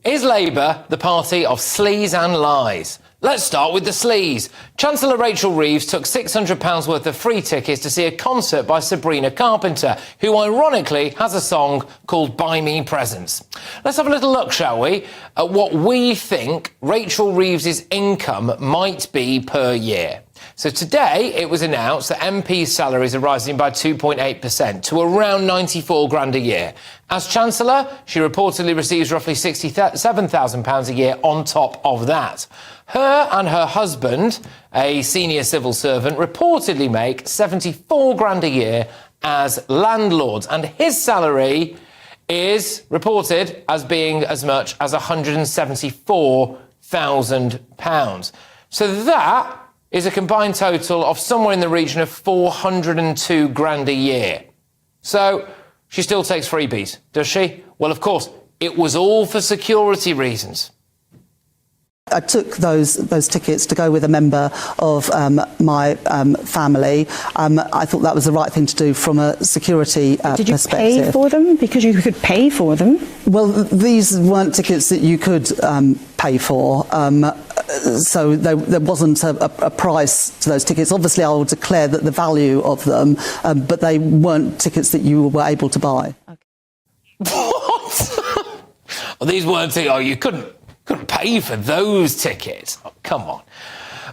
Is Labour the party of sleaze and lies? Let's start with the sleaze. Chancellor Rachel Reeves took £600 worth of free tickets to see a concert by Sabrina Carpenter, who ironically has a song called Buy Me Presents. Let's have a little look, shall we, at what we think Rachel Reeves' income might be per year. So today it was announced that MPs' salaries are rising by 2.8% to around 94 grand a year. As Chancellor, she reportedly receives roughly £67,000 a year on top of that. Her and her husband, a senior civil servant, reportedly make 74 grand a year as landlords, and his salary is reported as being as much as £174,000. So that is a combined total of somewhere in the region of 402 grand a year. So she still takes freebies, does she? Well, of course, it was all for security reasons. I took those tickets to go with a member of my family. I thought that was the right thing to do from a security perspective. Did you pay for them? Because you could pay for them. Well, these weren't tickets that you could pay for. So there wasn't a price to those tickets. Obviously, I will declare that the value of them, but they weren't tickets that you were able to buy. Okay. What? Well, these weren't tickets. Oh, you couldn't pay for those tickets. Oh, come on.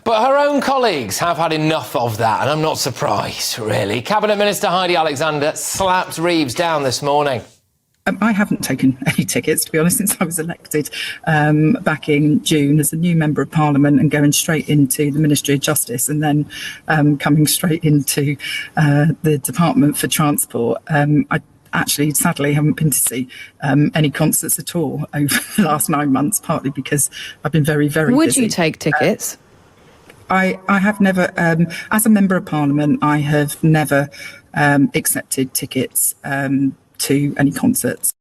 But her own colleagues have had enough of that, and I'm not surprised, really. Cabinet Minister Heidi Alexander slapped Reeves down this morning. I haven't taken any tickets, to be honest, since I was elected back in June as a new Member of Parliament, and going straight into the Ministry of Justice and then coming straight into the Department for Transport. I actually, sadly, haven't been to see any concerts at all over the last 9 months, partly because I've been very, very busy. Would you take tickets? I have never, as a Member of Parliament, I have never accepted tickets to any concerts.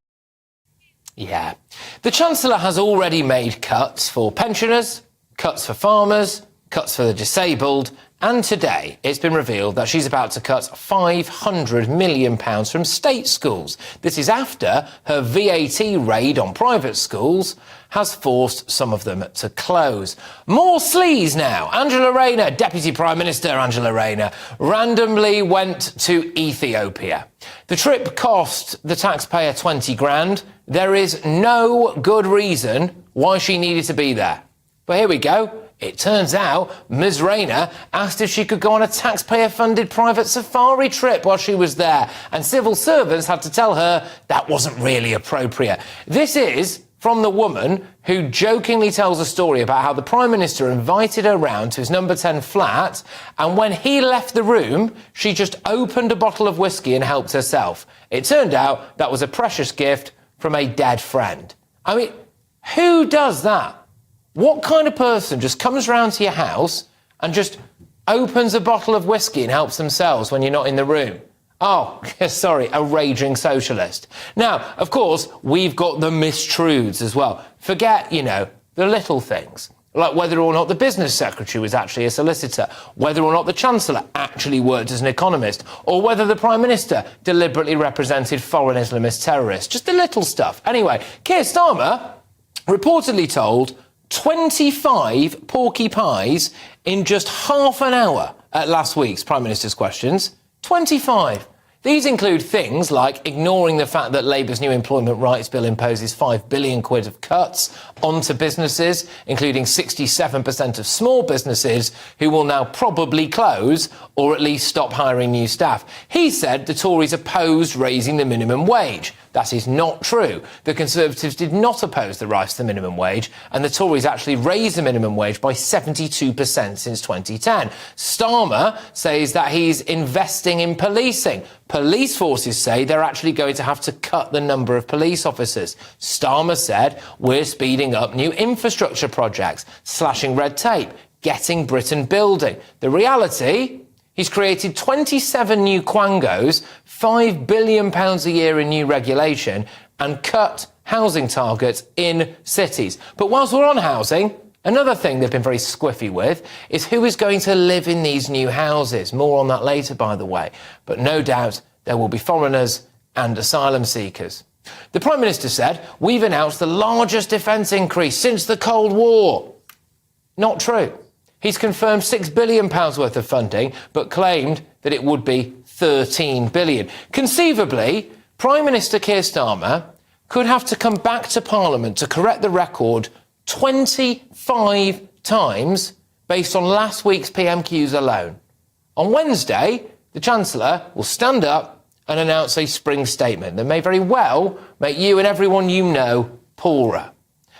Yeah. The Chancellor has already made cuts for pensioners, cuts for farmers, cuts for the disabled, and today it's been revealed that she's about to cut £500 million from state schools. This is after her VAT raid on private schools has forced some of them to close. More sleaze now. Angela Rayner, Deputy Prime Minister Angela Rayner, randomly went to Ethiopia. The trip cost the taxpayer 20 grand. There is no good reason why she needed to be there. But here we go. It turns out Ms Rayner asked if she could go on a taxpayer-funded private safari trip while she was there, and civil servants had to tell her that wasn't really appropriate. This is from the woman who jokingly tells a story about how the Prime Minister invited her round to his number 10 flat, and when he left the room, she just opened a bottle of whiskey and helped herself. It turned out that was a precious gift from a dead friend. I mean, who does that? What kind of person just comes round to your house and just opens a bottle of whiskey and helps themselves when you're not in the room? Oh, sorry, a raging socialist. Now, of course, we've got the mistruths as well. Forget, the little things, like whether or not the business secretary was actually a solicitor, whether or not the Chancellor actually worked as an economist, or whether the Prime Minister deliberately represented foreign Islamist terrorists. Just the little stuff. Anyway, Keir Starmer reportedly told 25 porky pies in just half an hour at last week's Prime Minister's Questions. 25. These include things like ignoring the fact that Labour's new employment rights bill imposes £5 billion of cuts onto businesses, including 67% of small businesses who will now probably close or at least stop hiring new staff. He said the Tories opposed raising the minimum wage. That is not true. The Conservatives did not oppose the rise to the minimum wage, and the Tories actually raised the minimum wage by 72% since 2010. Starmer says that he's investing in policing. Police forces say they're actually going to have to cut the number of police officers. Starmer said, we're speeding up new infrastructure projects, slashing red tape, getting Britain building. The reality? He's created 27 new quangos, £5 billion a year in new regulation, and cut housing targets in cities. But whilst we're on housing, another thing they've been very squiffy with is who is going to live in these new houses. More on that later, by the way. But no doubt there will be foreigners and asylum seekers. The Prime Minister said, we've announced the largest defence increase since the Cold War. Not true. He's confirmed £6 billion worth of funding, but claimed that it would be £13 billion. Conceivably, Prime Minister Keir Starmer could have to come back to Parliament to correct the record 25 times based on last week's PMQs alone. On Wednesday, the Chancellor will stand up and announce a spring statement that may very well make you and everyone you know poorer.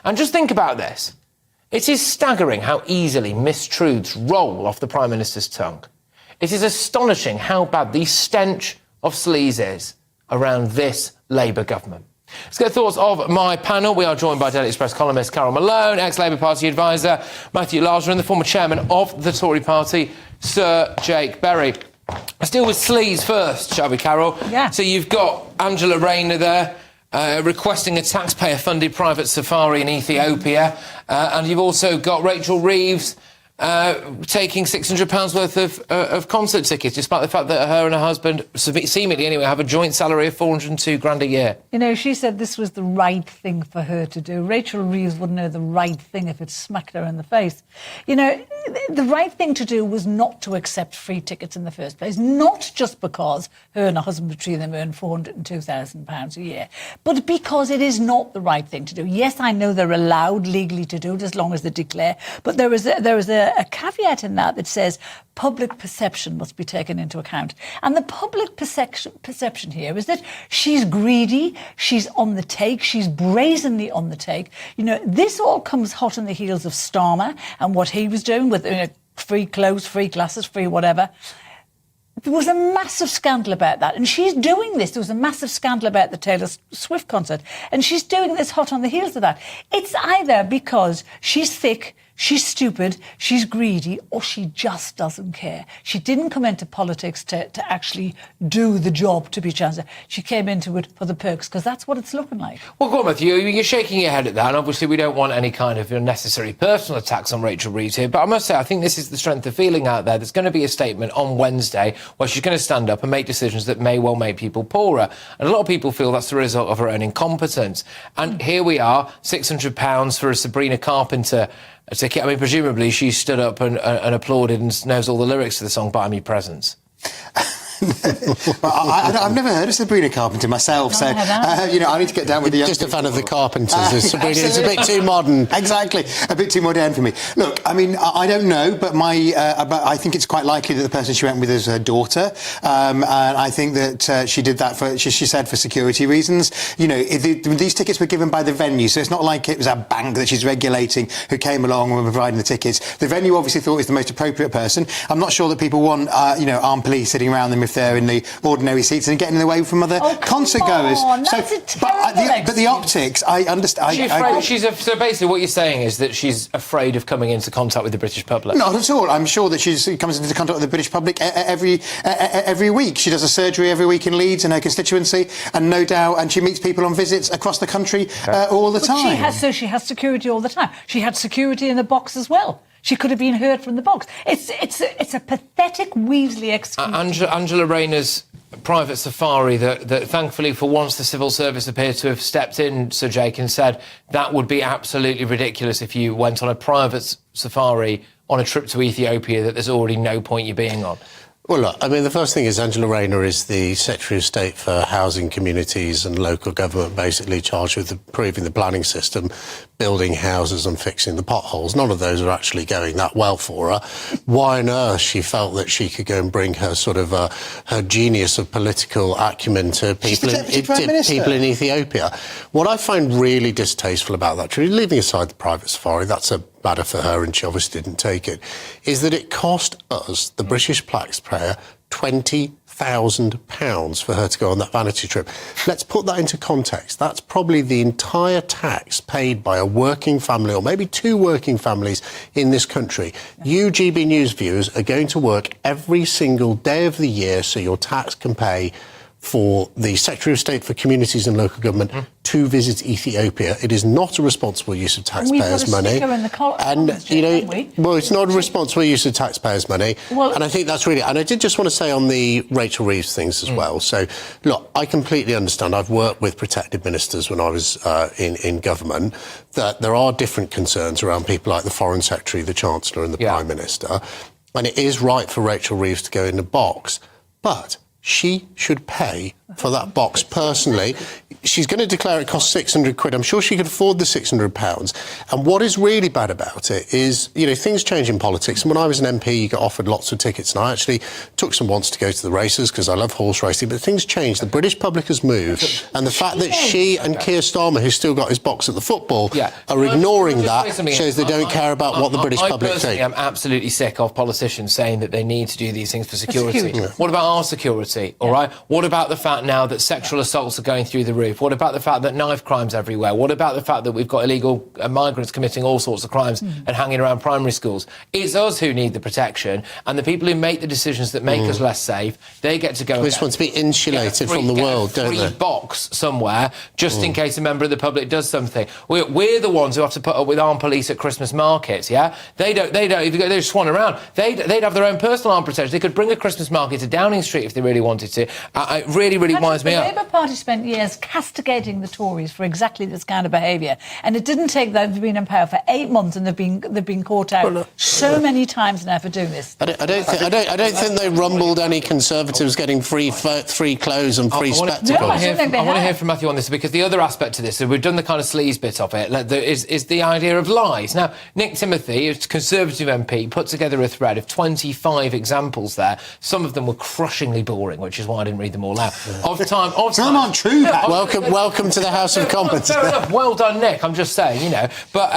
And just think about this. It is staggering how easily mistruths roll off the Prime Minister's tongue. It is astonishing how bad the stench of sleaze is around this Labour government. Let's get thoughts of my panel. We are joined by Daily Express columnist Carol Malone, ex-Labour Party advisor Matthew Larsner, and the former chairman of the Tory party, Sir Jake Berry. Let's deal with sleaze first, shall we, Carol? Yeah. So you've got Angela Rayner there, requesting a taxpayer-funded private safari in Ethiopia, and you've also got Rachel Reeves taking £600 worth of concert tickets, despite the fact that her and her husband, seemingly anyway, have a joint salary of $402,000 a year. You know, she said this was the right thing for her to do. Rachel Reeves wouldn't know the right thing if it smacked her in the face. You know, the right thing to do was not to accept free tickets in the first place, not just because her and her husband between them earn £402,000 a year, but because it is not the right thing to do. Yes, I know they're allowed legally to do it as long as they declare, but there is a caveat in that says public perception must be taken into account. And the public perception here is that she's greedy, she's on the take, she's brazenly on the take. You know, this all comes hot on the heels of Starmer and what he was doing with free clothes, free glasses, free whatever. There was a massive scandal about that. And she's doing this. There was a massive scandal about the Taylor Swift concert. And she's doing this hot on the heels of that. It's either because she's thick, she's stupid, she's greedy, or she just doesn't care. She didn't come into politics to actually do the job to be Chancellor. She came into it for the perks, because that's what it's looking like. Well, go on, Matthew. You're shaking your head at that, and obviously we don't want any kind of unnecessary personal attacks on Rachel Reeves here, but I must say, I think this is the strength of feeling out there. There's going to be a statement on Wednesday where she's going to stand up and make decisions that may well make people poorer. And a lot of people feel that's the result of her own incompetence. And here we are, £600 for a Sabrina Carpenter ticket. I mean, presumably she stood up and applauded and knows all the lyrics to the song Buy Me Presents. Well, I've never heard of Sabrina Carpenter myself, so I need to get down with the just a fan of the Carpenters. Sabrina, it's a bit too modern. Exactly, a bit too modern for me. Look, I mean, I don't know, but I think it's quite likely that the person she went with is her daughter, and I think that she did that for, she said, for security reasons. You know, these tickets were given by the venue, so it's not like it was a bank that she's regulating who came along and were providing the tickets. The venue obviously thought it was the most appropriate person. I'm not sure that people want, armed police sitting around them if they're in the ordinary seats and getting away from other concert goers. But the optics, I understand. So basically what you're saying is that she's afraid of coming into contact with the British public. Not at all. I'm sure that she comes into contact with the British public every week. She does a surgery every week in Leeds in her constituency, and no doubt, and she meets people on visits across the country all the time. She has security all the time. She had security in the box as well. She could have been heard from the box. It's a pathetic Weasley excuse. Angela Rayner's private safari that thankfully for once the civil service appeared to have stepped in, Sir Jake, and said that would be absolutely ridiculous if you went on a private safari on a trip to Ethiopia that there's already no point you being on. Well, look, I mean, the first thing is Angela Rayner is the Secretary of State for Housing, Communities and Local Government, basically charged with improving the planning system, building houses and fixing the potholes. None of those are actually going that well for her. Why on earth she felt that she could go and bring her sort of her genius of political acumen to people in Ethiopia? What I find really distasteful about that, leaving aside the private safari, that's a matter for her and she obviously didn't take it, is that it cost us, the British taxpayer, £20,000 for her to go on that vanity trip. Let's put that into context. That's probably the entire tax paid by a working family, or maybe two working families in this country. You, GB News viewers, are going to work every single day of the year so your tax can pay for the Secretary of State for Communities and Local Government to visit Ethiopia. It is not a responsible use of taxpayers' money. Well, it's not a responsible use of taxpayers' money. And I think that's really... And I did just want to say on the Rachel Reeves things as well. So, look, I completely understand. I've worked with protected ministers when I was in government, that there are different concerns around people like the Foreign Secretary, the Chancellor and the Prime Minister. And it is right for Rachel Reeves to go in the box. But she should pay for that box personally. She's going to declare it costs 600 quid. I'm sure she could afford the £600. And what is really bad about it is, you know, things change in politics. And when I was an MP, you got offered lots of tickets. And I actually took some once to go to the races because I love horse racing. But things change. The British public has moved. And the fact that she and Keir Starmer, who's still got his box at the football, are ignoring that shows they don't care about what the British public think. I'm absolutely sick of politicians saying that they need to do these things for security. What about our security, all right? What about the fact now that sexual assaults are going through the roof? What about the fact that knife crime's everywhere? What about the fact that we've got illegal migrants committing all sorts of crimes and hanging around primary schools? It's us who need the protection, and the people who make the decisions that make us less safe, they get to go... We just want to be insulated from the world, don't they? Box somewhere, just in case a member of the public does something. We're the ones who have to put up with armed police at Christmas markets, yeah? They don't even go, they just swan around. They'd have their own personal armed protection. They could bring a Christmas market to Downing Street if they really wanted to. It really winds me up. The Labour Party spent years castigating the Tories for exactly this kind of behaviour, and it didn't take them. They've been in power for 8 months, and they've been caught out so many times now for doing this. I don't think they rumbled any Conservatives getting free clothes and free spectacles. No, I want to hear from Matthew on this, because the other aspect to this, so we've done the kind of sleaze bit of it, is the idea of lies. Now, Nick Timothy, a Conservative MP, put together a thread of 25 examples there. Some of them were crushingly boring, which is why I didn't read them all out. Some aren't true. Welcome to the House of Commons. Fair enough. Well done, Nick. I'm just saying, you know. But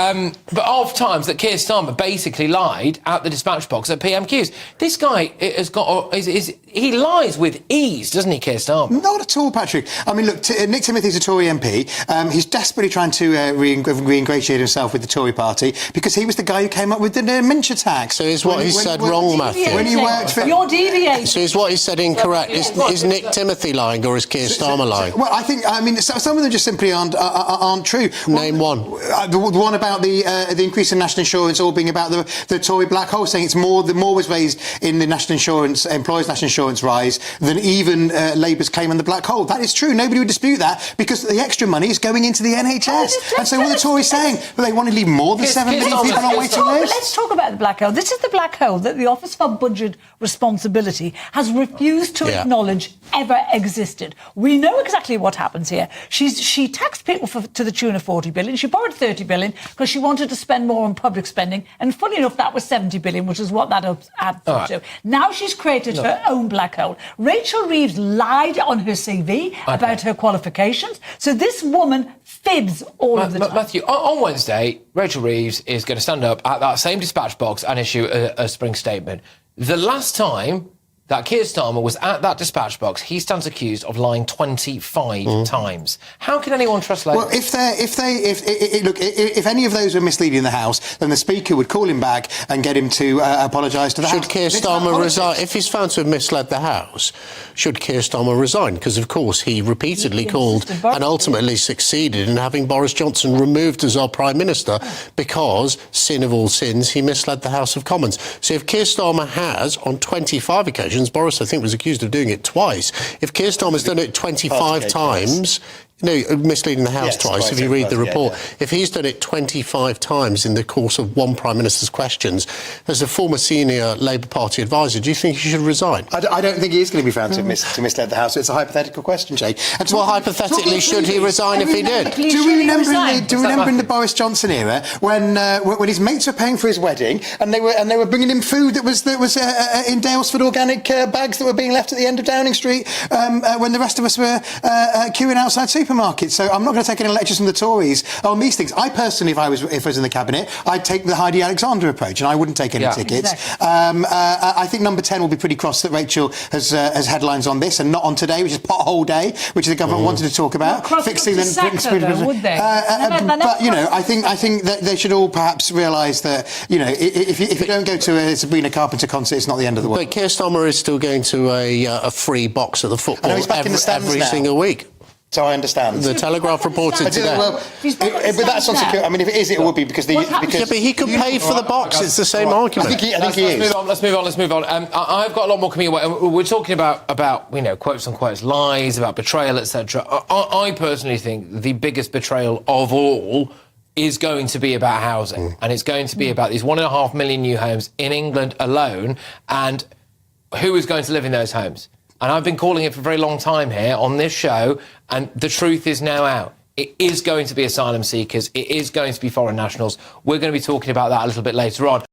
of times that Keir Starmer basically lied at the dispatch box at PMQs. This guy has got... he lies with ease, doesn't he, Keir Starmer? Not at all, Patrick. I mean, look, Nick Timothy's a Tory MP. He's desperately trying to re-ingratiate himself with the Tory party because he was the guy who came up with the Mincher tax. So is what he said wrong, Matthew? When he worked for... You're deviating. So is what he said incorrect? Is Nick Timothy lying, or is Keir Starmer lying? Well, I mean, some of them just simply aren't true. Name one. The one about the increase in national insurance, all being about the Tory black hole, saying it's more was raised in the national insurance, employers' national insurance rise than even Labour's claim on the black hole. That is true. Nobody would dispute that because the extra money is going into the NHS. And so what the Tories saying, well, they want to leave more than 7 million people on waiting lists. Let's talk about the black hole. This is the black hole that the Office for Budget Responsibility has refused to acknowledge ever existed. We know exactly what happens here. She taxed people to the tune of 40 billion. She borrowed 30 billion because she wanted to spend more on public spending. And funny enough, that was 70 billion, which is what that adds up to. Now she's created her own black hole. Rachel Reeves lied on her CV about her qualifications. So this woman fibs all of the time. Matthew, on Wednesday, Rachel Reeves is going to stand up at that same dispatch box and issue a spring statement. The last time that Keir Starmer was at that dispatch box, he stands accused of lying 25 times. How can anyone trust Labour? Well, if any of those were misleading the House, then the Speaker would call him back and get him to apologise to the House. Should Keir Starmer resign? If he's found to have misled the House, should Keir Starmer resign? Because, of course, he repeatedly called and ultimately succeeded in having Boris Johnson removed as our Prime Minister because, sin of all sins, he misled the House of Commons. So if Keir Starmer has, on 25 occasions, Boris, I think, was accused of doing it twice. If Keir Starmer's done it 25 times... No, misleading the House twice, if you read the report. If he's done it 25 times in the course of one Prime Minister's questions, as a former senior Labour Party advisor, do you think he should resign? I don't think he is going to be found to misled the House. It's a hypothetical question, Jay. And well, hypothetically, should he resign if he did? Do we remember in the Boris Johnson era when his mates were paying for his wedding and they were bringing him food that was in Dalesford organic bags that were being left at the end of Downing Street when the rest of us were queuing outside supermarkets? supermarkets. So I'm not going to take any lectures from the Tories on these things. I personally, if I was in the cabinet, I'd take the Heidi Alexander approach, and I wouldn't take any tickets. Exactly. I think number 10 will be pretty cross that Rachel has headlines on this and not on today, which is pothole day, which the government wanted to talk about. Fixing the would they? But I think that they should all perhaps realise that if you don't go to a Sabrina Carpenter concert, it's not the end of the world. But Keir Starmer is still going to a free box at the football he's back in the stands every now. single week. So I understand. The Telegraph reported today. Well, but that's on security. I mean, if it is, it would be because yeah, but he could pay for the box. It's the same argument. I think he is. Let's move on. I've got a lot more coming away. We're talking about quotes on quotes, lies, about betrayal, etc. I personally think the biggest betrayal of all is going to be about housing, and it's going to be about these 1.5 million new homes in England alone, and who is going to live in those homes. And I've been calling it for a very long time here on this show, and the truth is now out. It is going to be asylum seekers. It is going to be foreign nationals. We're going to be talking about that a little bit later on.